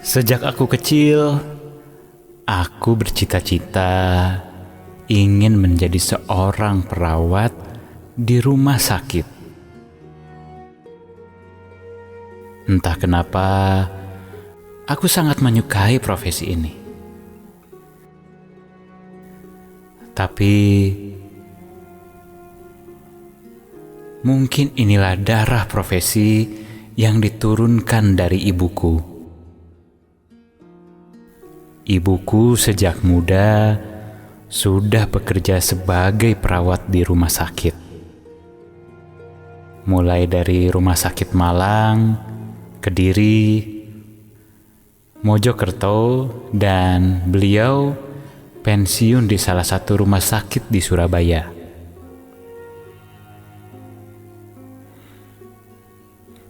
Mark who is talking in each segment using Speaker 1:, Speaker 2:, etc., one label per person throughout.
Speaker 1: Sejak aku kecil, aku bercita-cita ingin menjadi seorang perawat di rumah sakit. Entah kenapa, aku sangat menyukai profesi ini. Tapi, mungkin inilah darah profesi yang diturunkan dari ibuku. Ibuku sejak muda sudah bekerja sebagai perawat di rumah sakit. Mulai dari Rumah Sakit Malang, Kediri, Mojokerto, dan beliau pensiun di salah satu rumah sakit di Surabaya.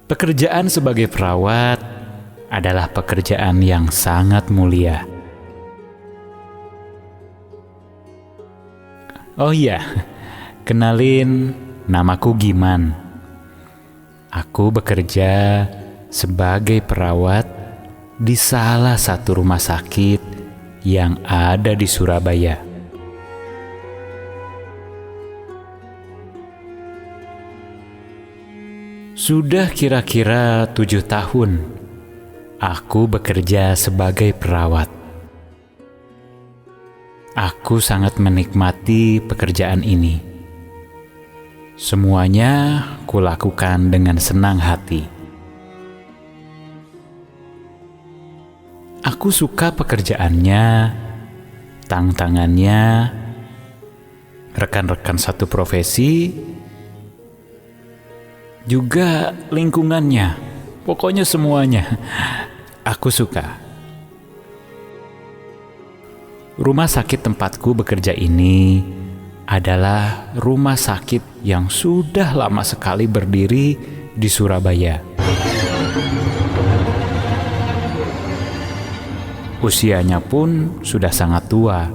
Speaker 1: Pekerjaan sebagai perawat adalah pekerjaan yang sangat mulia. Oh iya, kenalin, namaku Giman. Aku bekerja sebagai perawat di salah satu rumah sakit yang ada di Surabaya. Sudah kira-kira 7 tahun aku bekerja sebagai perawat. Aku sangat menikmati pekerjaan ini. Semuanya kulakukan dengan senang hati. Aku suka pekerjaannya, tantangannya, rekan-rekan satu profesi, juga lingkungannya. Pokoknya semuanya aku suka. Rumah sakit tempatku bekerja ini adalah rumah sakit yang sudah lama sekali berdiri di Surabaya. Usianya pun sudah sangat tua.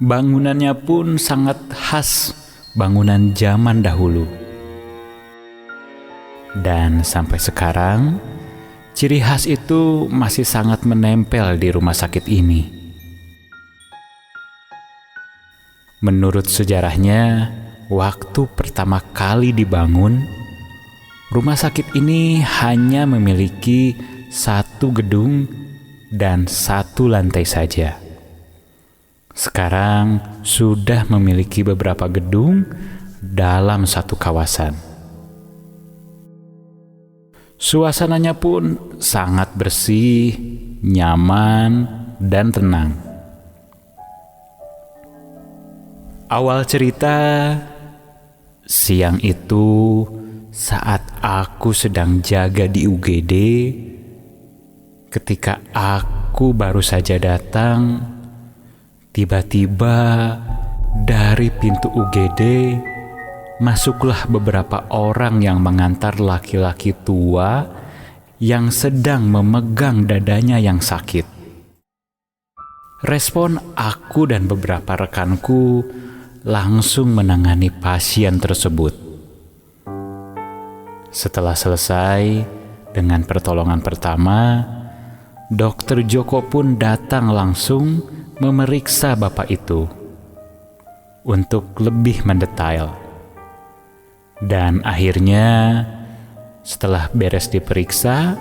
Speaker 1: Bangunannya pun sangat khas bangunan zaman dahulu. Dan sampai sekarang, ciri khas itu masih sangat menempel di rumah sakit ini. Menurut sejarahnya, waktu pertama kali dibangun, rumah sakit ini hanya memiliki 1 gedung dan 1 lantai saja. Sekarang sudah memiliki beberapa gedung dalam satu kawasan. Suasananya pun sangat bersih, nyaman, dan tenang. Awal cerita, siang itu saat aku sedang jaga di UGD, ketika aku baru saja datang, tiba-tiba dari pintu UGD masuklah beberapa orang yang mengantar laki-laki tua yang sedang memegang dadanya yang sakit. Respon aku dan beberapa rekanku langsung menangani pasien tersebut. Setelah selesai dengan pertolongan pertama, Dokter Joko pun datang langsung memeriksa bapak itu untuk lebih mendetail. Dan akhirnya, setelah beres diperiksa,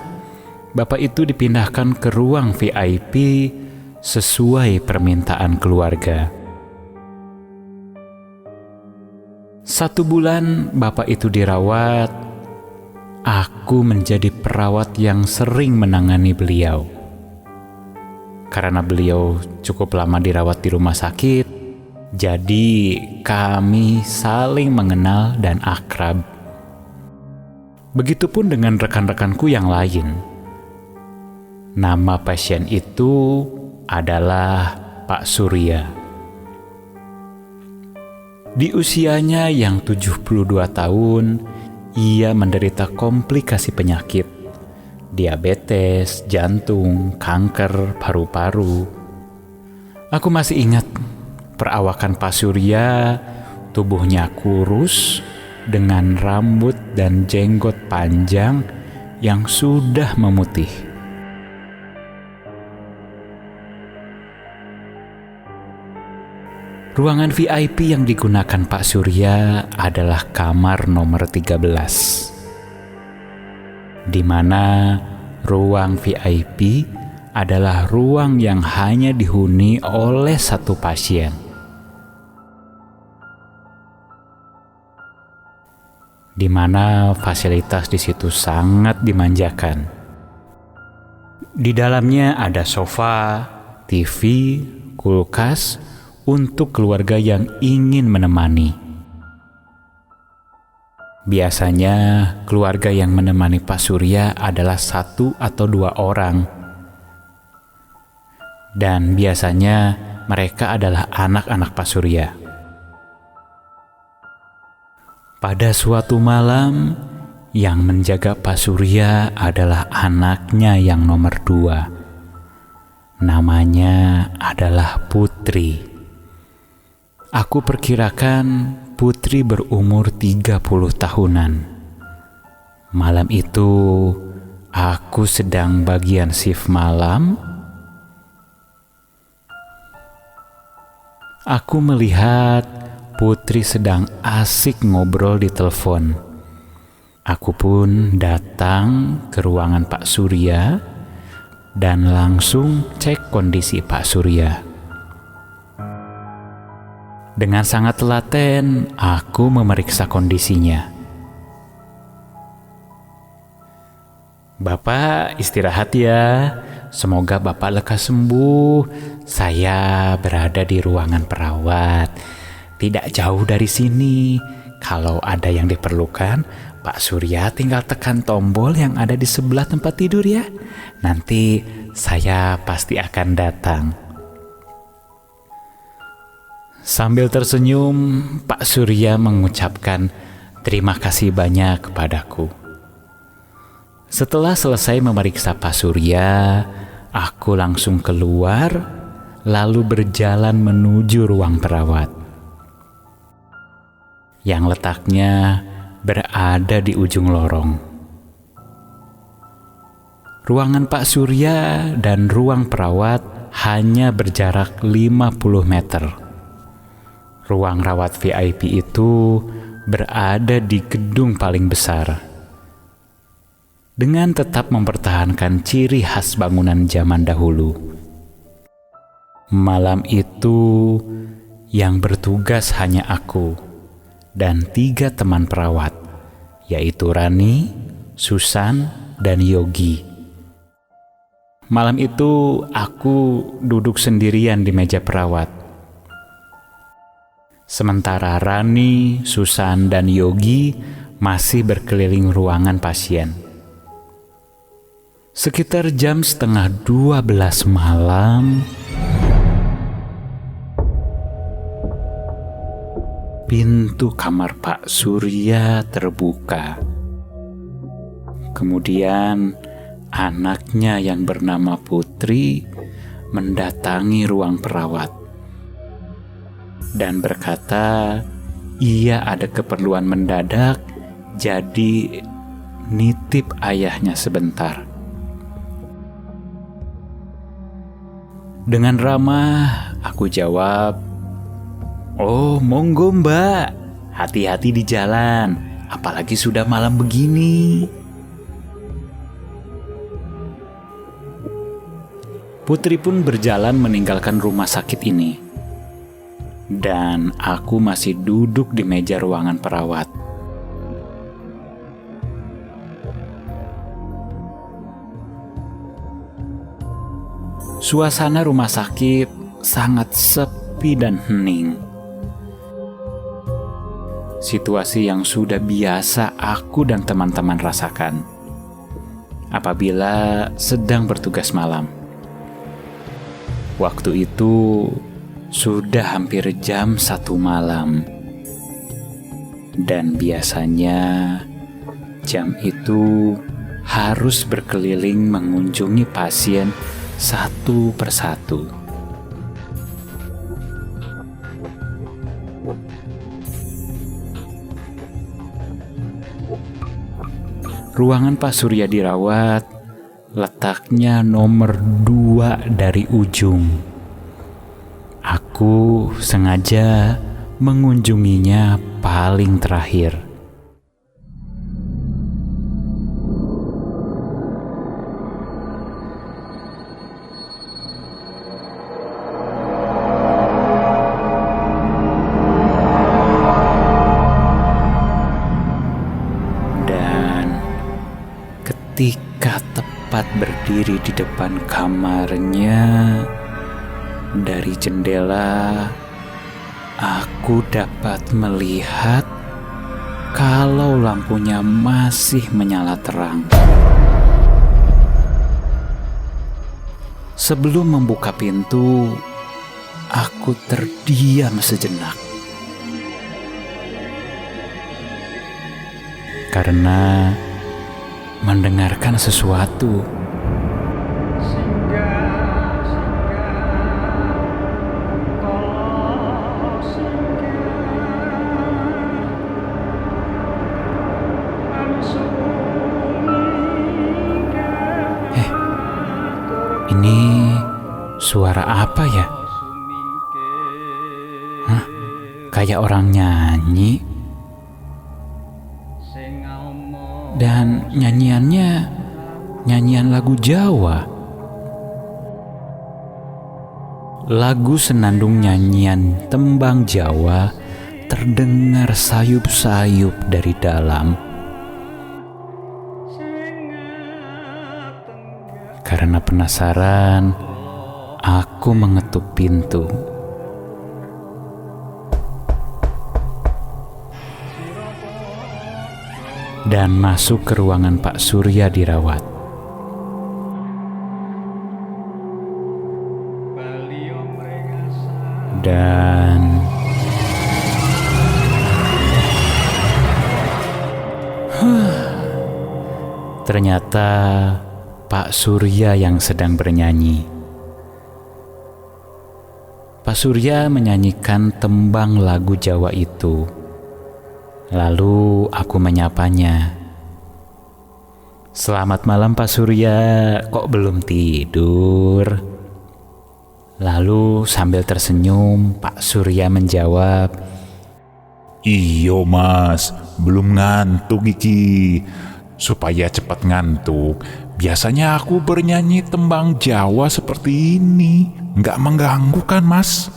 Speaker 1: bapak itu dipindahkan ke ruang VIP sesuai permintaan keluarga. 1 bulan bapak itu dirawat, aku menjadi perawat yang sering menangani beliau. Karena beliau cukup lama dirawat di rumah sakit, jadi kami saling mengenal dan akrab. Begitupun dengan rekan-rekanku yang lain. Nama pasien itu adalah Pak Surya. Di usianya yang 72 tahun, ia menderita komplikasi penyakit, diabetes, jantung, kanker, paru-paru. Aku masih ingat perawakan Pak Surya, tubuhnya kurus, dengan rambut dan jenggot panjang yang sudah memutih. Ruangan VIP yang digunakan Pak Surya adalah kamar nomor 13, di mana ruang VIP adalah ruang yang hanya dihuni oleh satu pasien. Di mana fasilitas di situ sangat dimanjakan. Di dalamnya ada sofa, TV, kulkas untuk keluarga yang ingin menemani. Biasanya keluarga yang menemani Pak Surya adalah 1 atau 2 orang. Dan biasanya mereka adalah anak-anak Pak Surya. Pada suatu malam, yang menjaga Pak Surya adalah anaknya yang nomor 2. Namanya adalah Putri. Aku perkirakan Putri berumur 30 tahunan. Malam itu, aku sedang bagian shift malam. Aku melihat Putri sedang asik ngobrol di telepon. Aku pun datang ke ruangan Pak Surya dan langsung cek kondisi Pak Surya. Dengan sangat telaten, aku memeriksa kondisinya. "Bapak istirahat ya, semoga Bapak lekas sembuh. Saya berada di ruangan perawat, tidak jauh dari sini. Kalau ada yang diperlukan, Pak Surya tinggal tekan tombol yang ada di sebelah tempat tidur ya. Nanti saya pasti akan datang." Sambil tersenyum, Pak Surya mengucapkan terima kasih banyak kepadaku. Setelah selesai memeriksa Pak Surya, aku langsung keluar, lalu berjalan menuju ruang perawat, yang letaknya berada di ujung lorong. Ruangan Pak Surya dan ruang perawat hanya berjarak 50 meter. Ruang rawat VIP itu berada di gedung paling besar, dengan tetap mempertahankan ciri khas bangunan zaman dahulu. Malam itu, yang bertugas hanya aku dan 3 teman perawat, yaitu Rani, Susan, dan Yogi. Malam itu, aku duduk sendirian di meja perawat. Sementara Rani, Susan, dan Yogi masih berkeliling ruangan pasien. Sekitar jam setengah 12 malam, pintu kamar Pak Surya terbuka. Kemudian anaknya yang bernama Putri mendatangi ruang perawat dan berkata ia ada keperluan mendadak, jadi nitip ayahnya sebentar. Dengan ramah, aku jawab, "Oh, monggo Mbak, hati-hati di jalan, apalagi sudah malam begini." Putri pun berjalan meninggalkan rumah sakit ini. Dan aku masih duduk di meja ruangan perawat. Suasana rumah sakit sangat sepi dan hening. Situasi yang sudah biasa aku dan teman-teman rasakan apabila sedang bertugas malam. Waktu itu sudah hampir jam 1 malam. Dan biasanya jam itu harus berkeliling mengunjungi pasien satu persatu. ruangan Pak Surya dirawat letaknya nomor 2 dari ujung. Aku sengaja mengunjunginya paling terakhir. Dan ketika tepat berdiri di depan kamarnya, dari jendela aku dapat melihat kalau lampunya masih menyala terang. Sebelum membuka pintu, aku terdiam sejenak. Karena mendengarkan sesuatu. Ini suara apa ya? Hah? Kayak orang nyanyi. Dan nyanyiannya nyanyian lagu Jawa. Lagu senandung nyanyian tembang Jawa terdengar sayup-sayup dari dalam. Karena penasaran, aku mengetuk pintu. Dan masuk ke ruangan Pak Surya dirawat. Dan ternyata Pak Surya yang sedang bernyanyi. Pak Surya menyanyikan tembang lagu Jawa itu. Lalu aku menyapanya. "Selamat malam Pak Surya, kok belum tidur?" Lalu sambil tersenyum, Pak Surya menjawab,
Speaker 2: "Iyo mas, belum ngantuk iki. Supaya cepat ngantuk, biasanya aku bernyanyi tembang Jawa seperti ini. Nggak mengganggu kan mas?"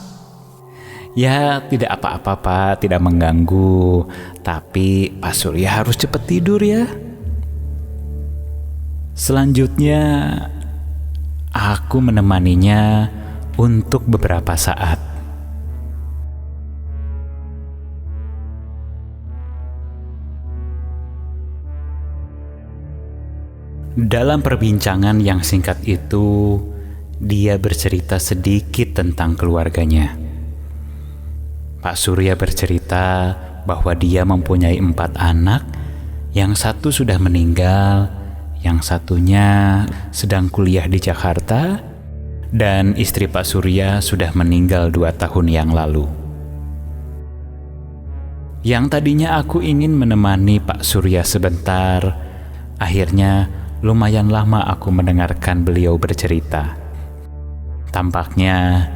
Speaker 1: "Ya tidak apa-apa Pak, tidak mengganggu. Tapi Pak Surya harus cepat tidur ya." Selanjutnya aku menemaninya untuk beberapa saat. Dalam perbincangan yang singkat itu, dia bercerita sedikit tentang keluarganya. Pak Surya bercerita bahwa dia mempunyai 4 anak, yang satu sudah meninggal, yang satunya sedang kuliah di Jakarta, dan istri Pak Surya sudah meninggal 2 tahun yang lalu. Yang tadinya aku ingin menemani Pak Surya sebentar, akhirnya lumayan lama aku mendengarkan beliau bercerita. Tampaknya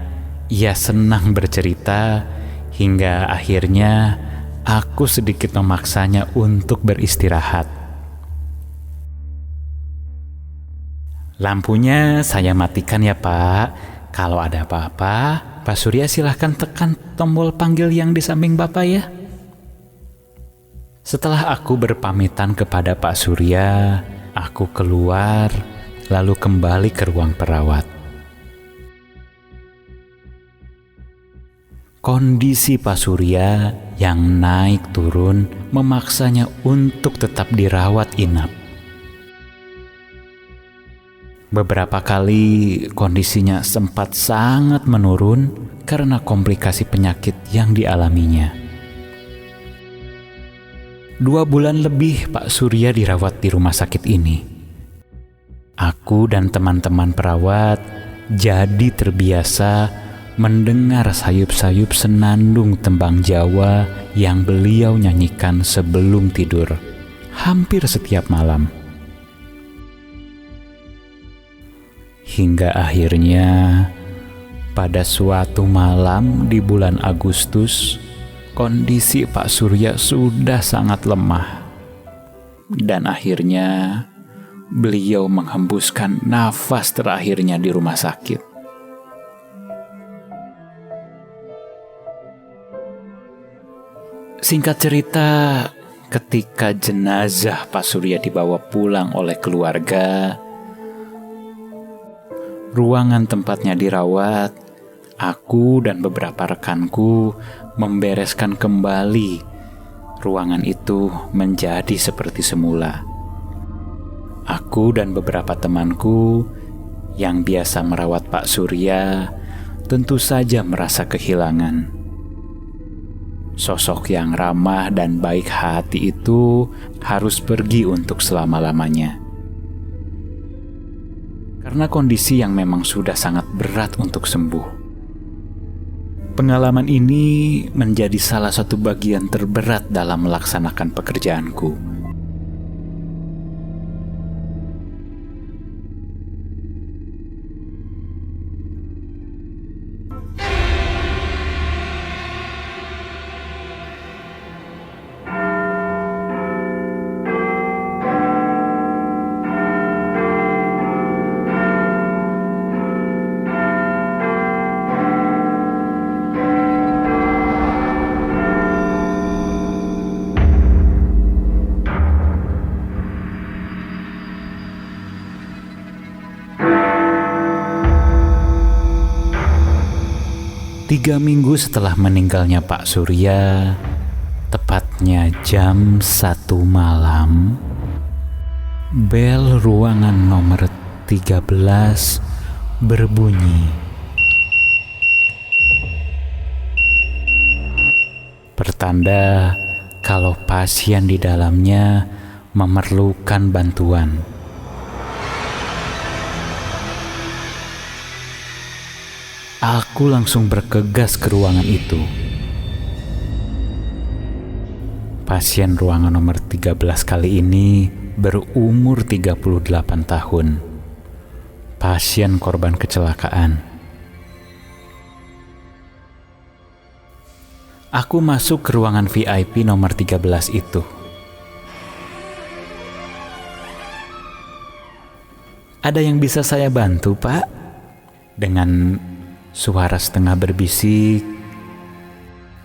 Speaker 1: ia senang bercerita hingga akhirnya aku sedikit memaksanya untuk beristirahat. "Lampunya saya matikan ya Pak. Kalau ada apa-apa, Pak Surya silahkan tekan tombol panggil yang di samping Bapak ya." Setelah aku berpamitan kepada Pak Surya, aku keluar lalu kembali ke ruang perawat. Kondisi Pak Surya yang naik turun memaksanya untuk tetap dirawat inap. Beberapa kali kondisinya sempat sangat menurun karena komplikasi penyakit yang dialaminya. 2 bulan lebih Pak Surya dirawat di rumah sakit ini. Aku dan teman-teman perawat jadi terbiasa mendengar sayup-sayup senandung tembang Jawa yang beliau nyanyikan sebelum tidur. hampir setiap malam. Hingga akhirnya pada suatu malam di bulan Agustus, kondisi Pak Surya sudah sangat lemah. Dan akhirnya beliau menghembuskan nafas terakhirnya di rumah sakit. Singkat cerita, ketika jenazah Pak Surya dibawa pulang oleh keluarga, ruangan tempatnya dirawat, aku dan beberapa rekanku membereskan kembali ruangan itu menjadi seperti semula. Aku dan beberapa temanku yang biasa merawat Pak Surya tentu saja merasa kehilangan. Sosok yang ramah dan baik hati itu harus pergi untuk selama-lamanya. Karena kondisi yang memang sudah sangat berat untuk sembuh. Pengalaman ini menjadi salah satu bagian terberat dalam melaksanakan pekerjaanku. Tiga minggu setelah meninggalnya Pak Surya, tepatnya jam 1 malam, bel ruangan nomor 13 berbunyi. Pertanda kalau pasien di dalamnya memerlukan bantuan. Aku langsung bergegas ke ruangan itu. Pasien ruangan nomor 13 kali ini berumur 38 tahun. Pasien korban kecelakaan. Aku masuk ke ruangan VIP nomor 13 itu. Ada yang bisa saya bantu, Pak? Dengan suara setengah berbisik,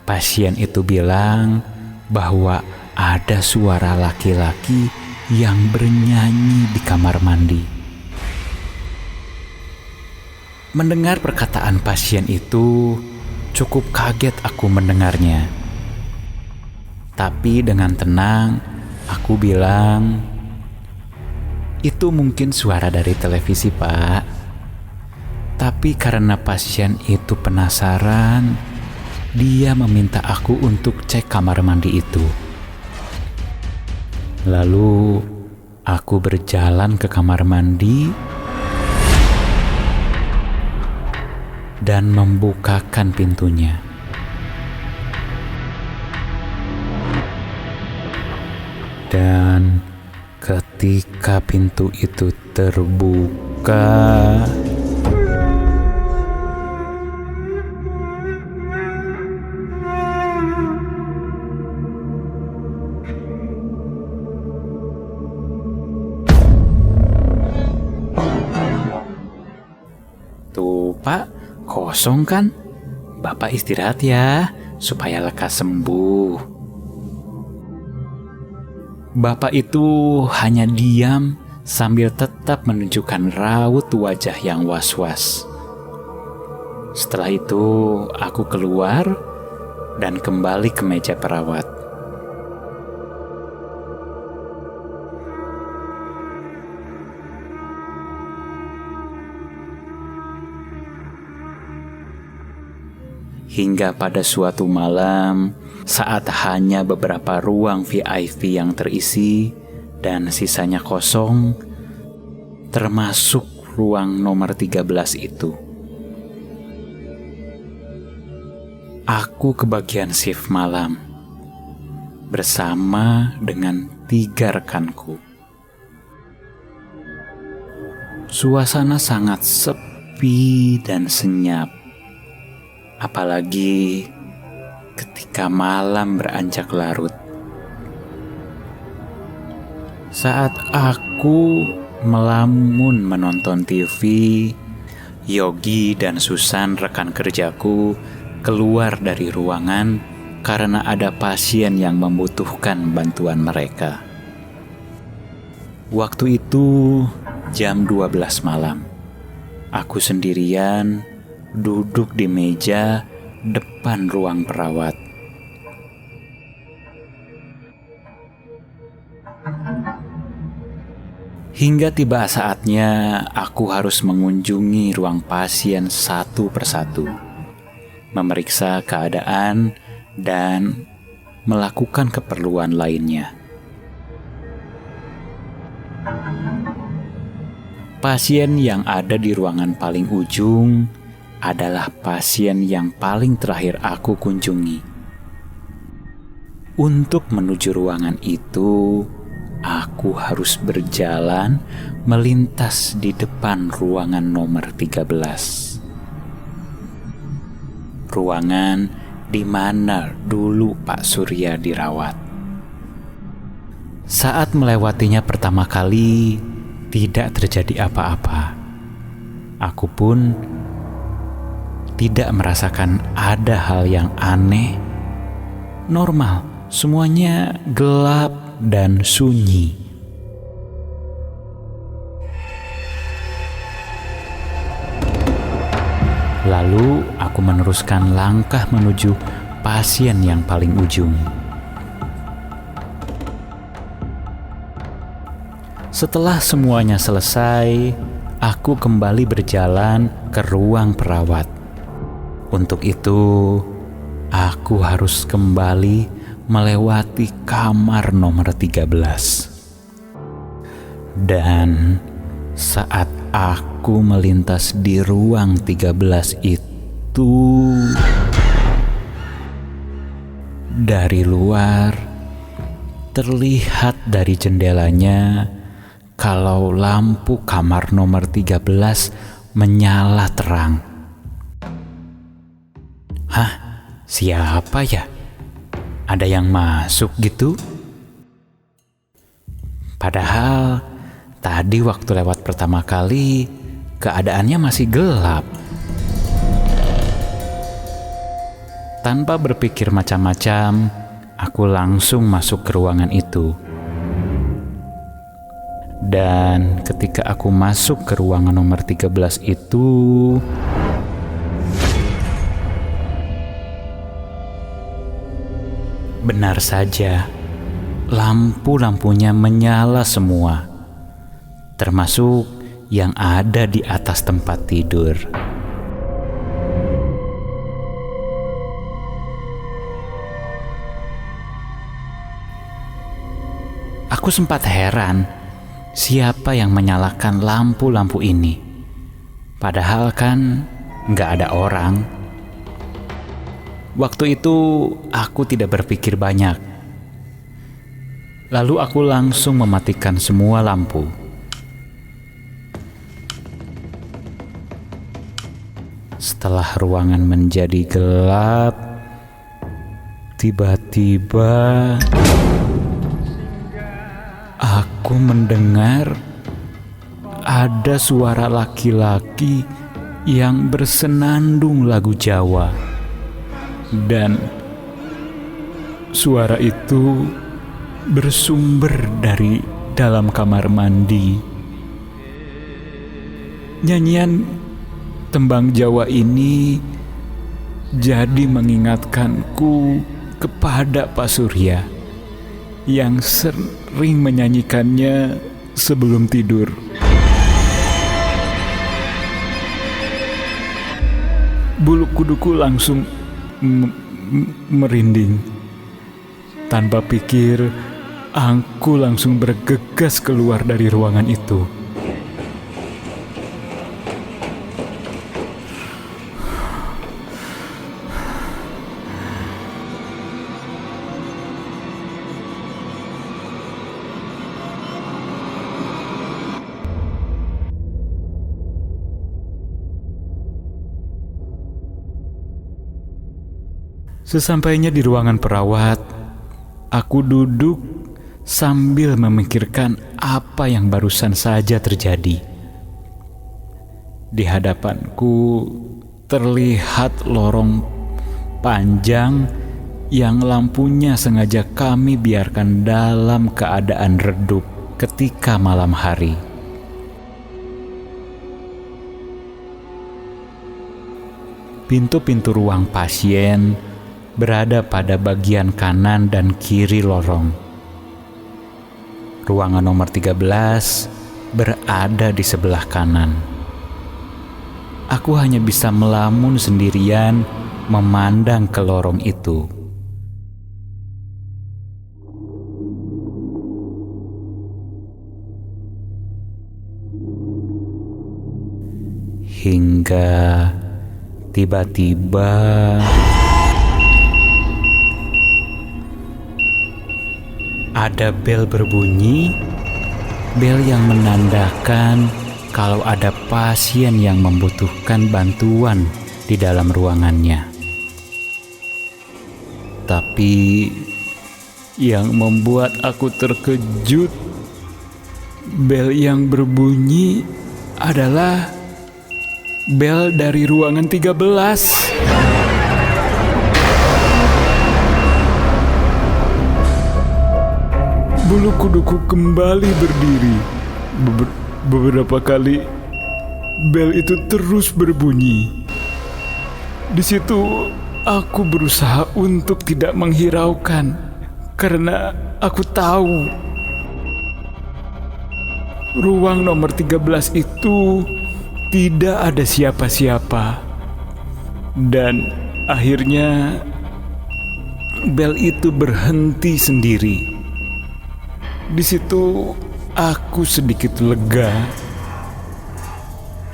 Speaker 1: pasien itu bilang bahwa ada suara laki-laki yang bernyanyi di kamar mandi. Mendengar perkataan pasien itu, cukup kaget aku mendengarnya. Tapi dengan tenang, aku bilang, "Itu mungkin suara dari televisi, Pak." Tapi karena pasien itu penasaran, dia meminta aku untuk cek kamar mandi itu. Lalu aku berjalan ke kamar mandi dan membukakan pintunya. Dan ketika pintu itu terbuka, tuh Pak, kosong kan? Bapak istirahat ya, supaya lekas sembuh. Bapak itu hanya diam sambil tetap menunjukkan raut wajah yang was-was. Setelah itu, aku keluar dan kembali ke meja perawat. Hingga pada suatu malam, saat hanya beberapa ruang VIP yang terisi dan sisanya kosong, termasuk ruang nomor 13 itu. Aku ke bagian shift malam bersama dengan 3 rekanku. Suasana sangat sepi dan senyap, apalagi ketika malam beranjak larut. Saat aku melamun menonton TV, Yogi dan Susan rekan kerjaku keluar dari ruangan karena ada pasien yang membutuhkan bantuan mereka. Waktu itu jam 12 malam. Aku sendirian duduk di meja depan ruang perawat. Hingga tiba saatnya aku harus mengunjungi ruang pasien satu persatu, memeriksa keadaan dan melakukan keperluan lainnya. Pasien yang ada di ruangan paling ujung adalah pasien yang paling terakhir aku kunjungi. Untuk menuju ruangan itu, aku harus berjalan melintas di depan ruangan nomor 13. Ruangan di mana dulu Pak Surya dirawat. Saat melewatinya pertama kali, tidak terjadi apa-apa. Aku pun tidak merasakan ada hal yang aneh. Normal, semuanya gelap dan sunyi. Lalu aku meneruskan langkah menuju pasien yang paling ujung. Setelah semuanya selesai, aku kembali berjalan ke ruang perawat. Untuk itu, aku harus kembali melewati kamar nomor 13. Dan saat aku melintas di ruang 13 itu, dari luar terlihat dari jendelanya kalau lampu kamar nomor 13 menyala terang. Hah? Siapa ya? Ada yang masuk gitu? Padahal tadi waktu lewat pertama kali keadaannya masih gelap. Tanpa berpikir macam-macam, aku langsung masuk ke ruangan itu. Dan ketika aku masuk ke ruangan nomor 13 itu, benar saja, lampu-lampunya menyala semua, termasuk yang ada di atas tempat tidur. Aku sempat heran, siapa yang menyalakan lampu-lampu ini? Padahal kan nggak ada orang. Waktu itu aku tidak berpikir banyak. Lalu aku langsung mematikan semua lampu. Setelah ruangan menjadi gelap, tiba-tiba aku mendengar ada suara laki-laki yang bersenandung lagu Jawa. Dan suara itu bersumber dari dalam kamar mandi. Nyanyian tembang Jawa ini jadi mengingatkanku kepada Pak Surya yang sering menyanyikannya sebelum tidur. Bulu kuduku langsung merinding. Tanpa pikir, aku langsung bergegas keluar dari ruangan itu. Sesampainya di ruangan perawat, aku duduk sambil memikirkan apa yang barusan saja terjadi. Di hadapanku terlihat lorong panjang yang lampunya sengaja kami biarkan dalam keadaan redup ketika malam hari. Pintu-pintu ruang pasien berada pada bagian kanan dan kiri lorong. Ruangan nomor 13 berada di sebelah kanan. Aku hanya bisa melamun sendirian memandang ke lorong itu. Hingga tiba-tiba ada bel berbunyi, bel yang menandakan kalau ada pasien yang membutuhkan bantuan di dalam ruangannya. Tapi yang membuat aku terkejut, bel yang berbunyi adalah bel dari ruangan 13. Bulu kuduku kembali berdiri. Beberapa kali bel itu terus berbunyi. Di situ aku berusaha untuk tidak menghiraukan karena aku tahu ruang nomor 13 itu tidak ada siapa-siapa. Dan akhirnya bel itu berhenti sendiri. Di situ aku sedikit lega.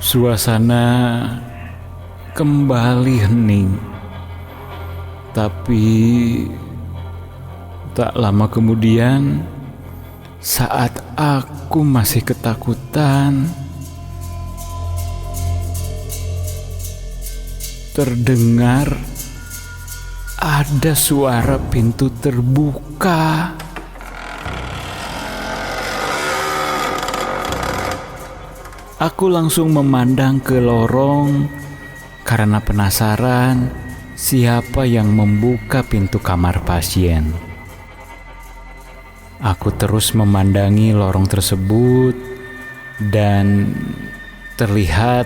Speaker 1: Suasana kembali hening. Tapi tak lama kemudian, saat aku masih ketakutan, terdengar ada suara pintu terbuka. Aku langsung memandang ke lorong karena penasaran siapa yang membuka pintu kamar pasien. Aku terus memandangi lorong tersebut dan terlihat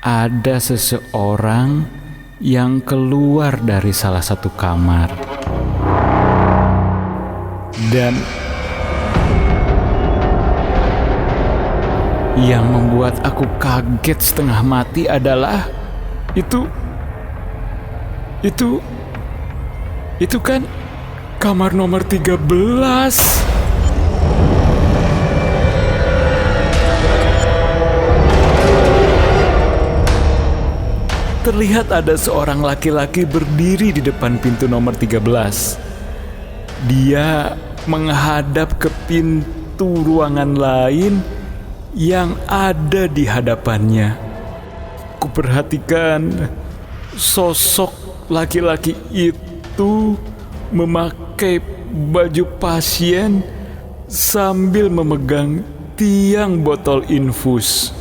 Speaker 1: ada seseorang yang keluar dari salah satu kamar. Dan yang membuat aku kaget setengah mati adalah itu kan kamar nomor 13. Terlihat ada seorang laki-laki berdiri di depan pintu nomor 13. Dia menghadap ke pintu ruangan lain yang ada di hadapannya. Kuperhatikan sosok laki-laki itu memakai baju pasien sambil memegang tiang botol infus.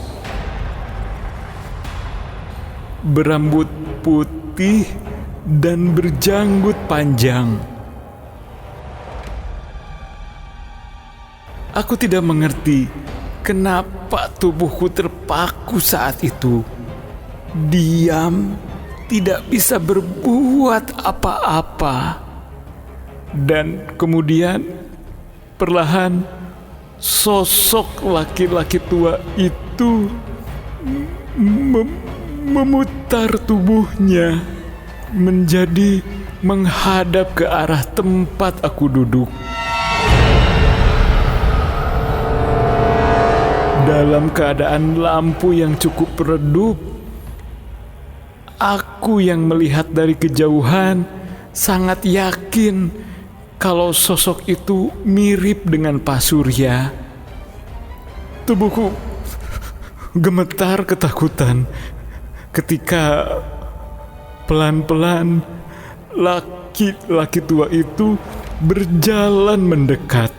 Speaker 1: Berambut putih dan berjanggut panjang. Aku tidak mengerti kenapa tubuhku terpaku saat itu. Diam, tidak bisa berbuat apa-apa. Dan kemudian perlahan sosok laki-laki tua itu memutar tubuhnya menjadi menghadap ke arah tempat aku duduk. Dalam keadaan lampu yang cukup redup, aku yang melihat dari kejauhan sangat yakin kalau sosok itu mirip dengan Pak Surya. Tubuhku gemetar ketakutan ketika pelan-pelan laki-laki tua itu berjalan mendekat.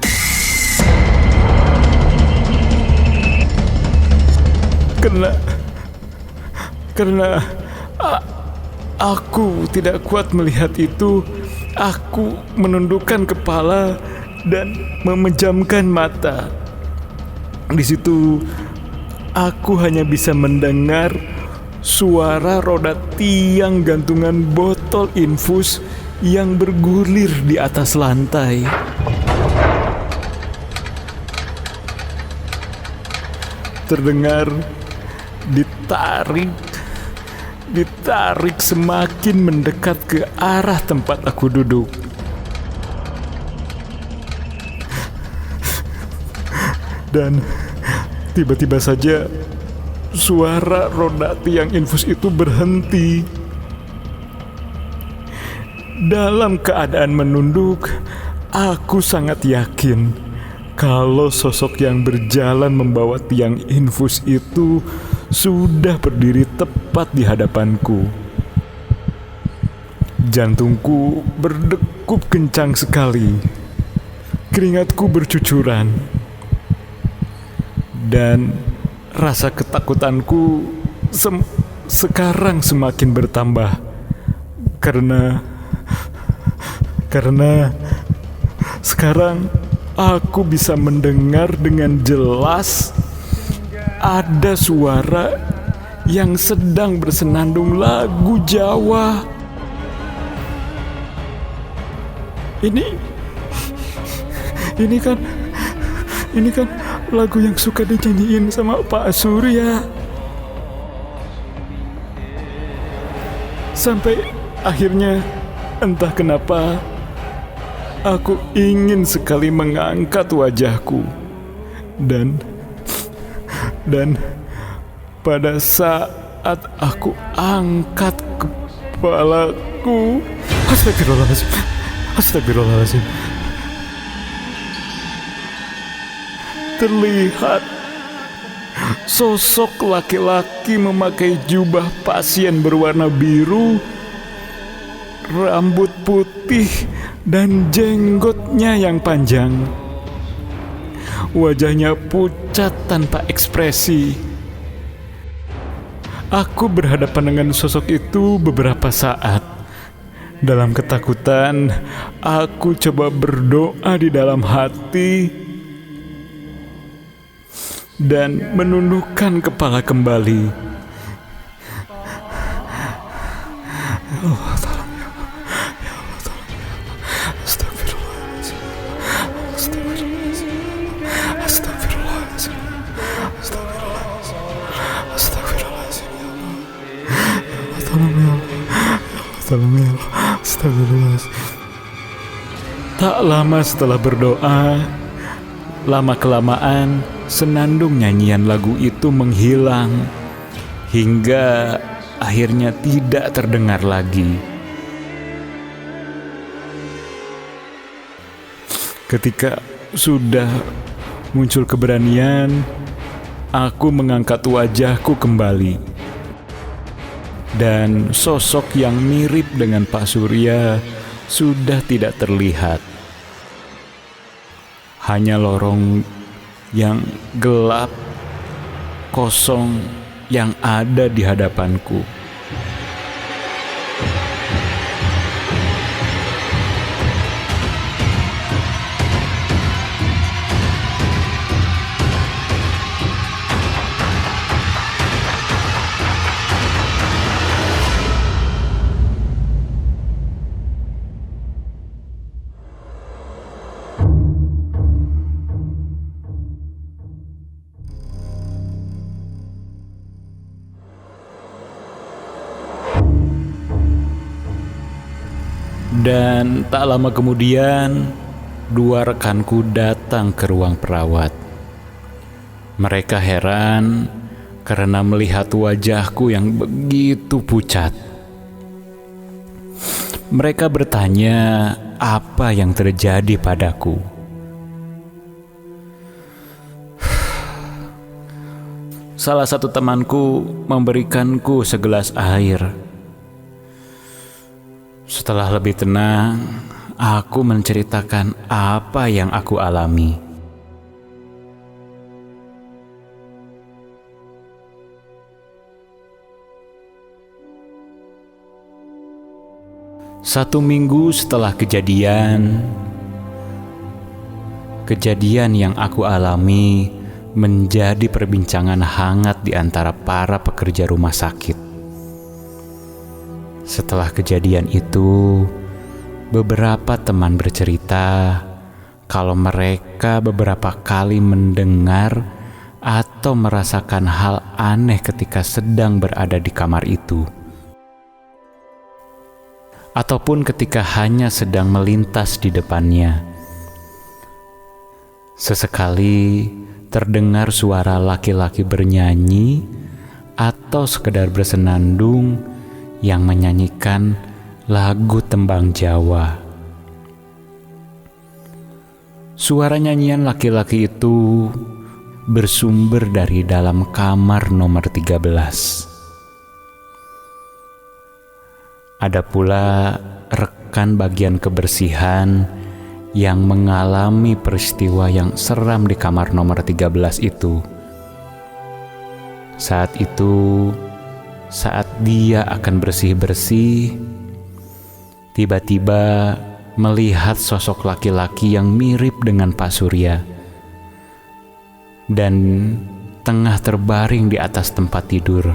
Speaker 1: Karena aku tidak kuat melihat itu, aku menundukkan kepala dan memejamkan mata. Di situ aku hanya bisa mendengar suara roda tiang gantungan botol infus yang bergulir di atas lantai. Terdengar ditarik semakin mendekat ke arah tempat aku duduk. Dan tiba-tiba saja suara roda tiang infus itu berhenti. Dalam keadaan menunduk, aku sangat yakin kalau sosok yang berjalan membawa tiang infus itu sudah berdiri tepat di hadapanku. Jantungku berdegup kencang sekali. Keringatku bercucuran. Dan rasa ketakutanku sekarang semakin bertambah. Karena sekarang aku bisa mendengar dengan jelas ada suara yang sedang bersenandung lagu Jawa. Ini kan lagu yang suka dinyanyiin sama Pak Surya. Sampai akhirnya entah kenapa aku ingin sekali mengangkat wajahku. Dan pada saat aku angkat kepalaku, Astagfirullahaladzim. Terlihat sosok laki-laki memakai jubah pasien berwarna biru, rambut putih, dan jenggotnya yang panjang. Wajahnya pucat tanpa ekspresi. Aku berhadapan dengan sosok itu beberapa saat. Dalam ketakutan, aku coba berdoa di dalam hati dan menundukkan kepala kembali. Ya Allah, tolong ya Allah. Ya Allah, tolong ya Allah. Astagfirullahaladzim. Astagfirullahaladzim. Astagfirullahaladzim. Astagfirullahaladzim. Astagfirullahaladzim ya Allah. Ya Allah, tolong ya Allah. Ya Allah, tolong ya Allah. Astagfirullahaladzim. Tak lama setelah berdoa, lama-kelamaan senandung nyanyian lagu itu menghilang hingga akhirnya tidak terdengar lagi. Ketika sudah muncul keberanian, aku mengangkat wajahku kembali. Dan sosok yang mirip dengan Pak Surya sudah tidak terlihat. Hanya lorong yang gelap, kosong yang ada di hadapanku. Dan tak lama kemudian, dua rekanku datang ke ruang perawat. Mereka heran karena melihat wajahku yang begitu pucat. Mereka bertanya apa yang terjadi padaku. Salah satu temanku memberikanku segelas air. Setelah lebih tenang, aku menceritakan apa yang aku alami. Satu minggu setelah kejadian yang aku alami menjadi perbincangan hangat di antara para pekerja rumah sakit. Setelah kejadian itu, beberapa teman bercerita kalau mereka beberapa kali mendengar atau merasakan hal aneh ketika sedang berada di kamar itu, ataupun ketika hanya sedang melintas di depannya. Sesekali terdengar suara laki-laki bernyanyi atau sekedar bersenandung yang menyanyikan lagu tembang Jawa. Suara nyanyian laki-laki itu bersumber dari dalam kamar nomor 13. Ada pula rekan bagian kebersihan yang mengalami peristiwa yang seram di kamar nomor 13 itu. Saat dia akan bersih-bersih, tiba-tiba melihat sosok laki-laki yang mirip dengan Pak Surya dan tengah terbaring di atas tempat tidur.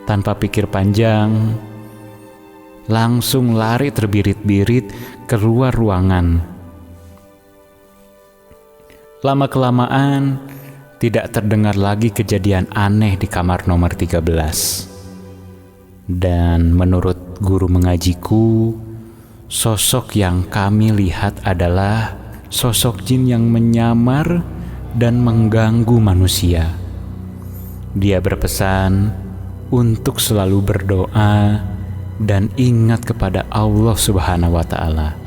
Speaker 1: Tanpa pikir panjang, langsung lari terbirit-birit keluar ruangan. Lama-kelamaan, tidak terdengar lagi kejadian aneh di kamar nomor 13. Dan menurut guru mengajiku, sosok yang kami lihat adalah sosok jin yang menyamar dan mengganggu manusia. Dia berpesan untuk selalu berdoa dan ingat kepada Allah Subhanahu wa Ta'ala.